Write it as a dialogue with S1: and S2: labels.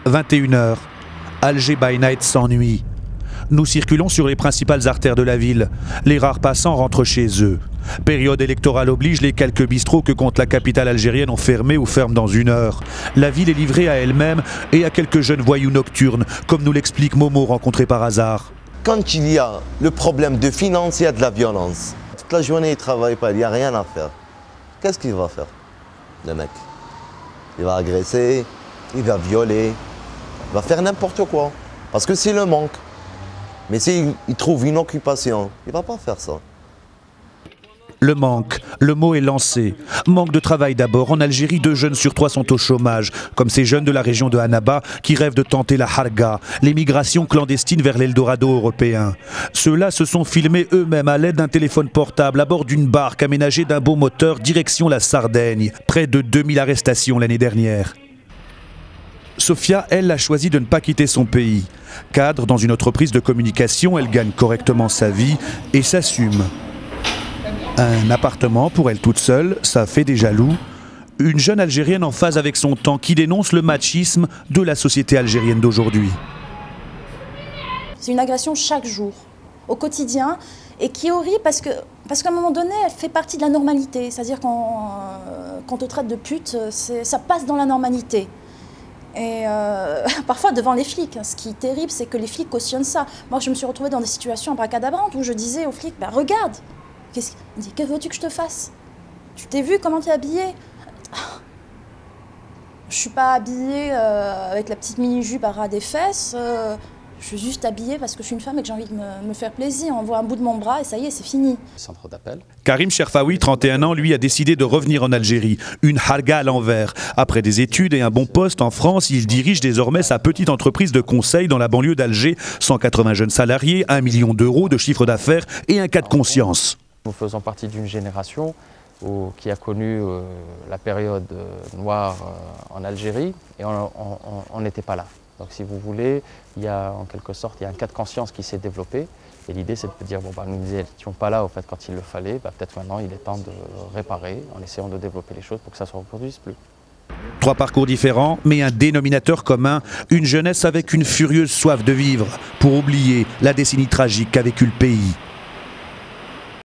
S1: 21h, Alger by Night s'ennuie. Nous circulons sur les principales artères de la ville. Les rares passants rentrent chez eux. Période électorale oblige, les quelques bistrots que compte la capitale algérienne ont fermé ou ferment dans 1 heure. La ville est livrée à elle-même et à quelques jeunes voyous nocturnes, comme nous l'explique Momo, rencontré par hasard.
S2: Quand il y a le problème de finance, il y a de la violence. Toute la journée, il ne travaille pas, il n'y a rien à faire. Qu'est-ce qu'il va faire, le mec? Il va agresser, il va violer, il va faire n'importe quoi. Parce que c'est le manque. Mais s'il trouve une occupation, il ne va pas faire ça.
S1: Le manque, le mot est lancé. Manque de travail d'abord. En Algérie, 2 jeunes sur 3 sont au chômage, comme ces jeunes de la région de Annaba qui rêvent de tenter la harga, l'émigration clandestine vers l'Eldorado européen. Ceux-là se sont filmés eux-mêmes à l'aide d'un téléphone portable à bord d'une barque aménagée d'un beau moteur direction la Sardaigne. Près de 2000 arrestations l'année dernière. Sophia, elle, a choisi de ne pas quitter son pays. Cadre dans une entreprise de communication, elle gagne correctement sa vie et s'assume. Un appartement pour elle toute seule, ça fait des jaloux. Une jeune Algérienne en phase avec son temps qui dénonce le machisme de la société algérienne d'aujourd'hui.
S3: C'est une agression chaque jour, au quotidien, et qui est horrible parce qu'à un moment donné, elle fait partie de la normalité. C'est-à-dire quand on te traite de pute, ça passe dans la normalité. Et parfois devant les flics. Ce qui est terrible, c'est que les flics cautionnent ça. Moi, je me suis retrouvée dans des situations abracadabrantes où je disais aux flics, bah, regarde, il dit, que veux-tu que je te fasse? Tu t'es vu comment tu es habillée? Je suis pas habillée avec la petite mini-jupe à ras des fesses. Je suis juste habillée parce que je suis une femme et que j'ai envie de me faire plaisir. On voit un bout de mon bras et ça y est, c'est fini.
S4: Centre d'appel.
S1: Karim Cherfaoui, 31 ans, lui a décidé de revenir en Algérie. Une harga à l'envers. Après des études et un bon poste en France, il dirige désormais sa petite entreprise de conseil dans la banlieue d'Alger. 180 jeunes salariés, 1 million d'euros de chiffre d'affaires et un cas de conscience.
S4: Nous faisons partie d'une génération qui a connu la période noire en Algérie et on n'était pas là. Donc si vous voulez, il y a en quelque sorte un cas de conscience qui s'est développé et l'idée c'est de dire bon, bah, nous n'étions pas là au fait, quand il le fallait, bah, peut-être maintenant il est temps de réparer en essayant de développer les choses pour que ça ne se reproduise plus.
S1: 3 parcours différents, mais un dénominateur commun, une jeunesse avec une furieuse soif de vivre pour oublier la décennie tragique qu'a vécu le pays.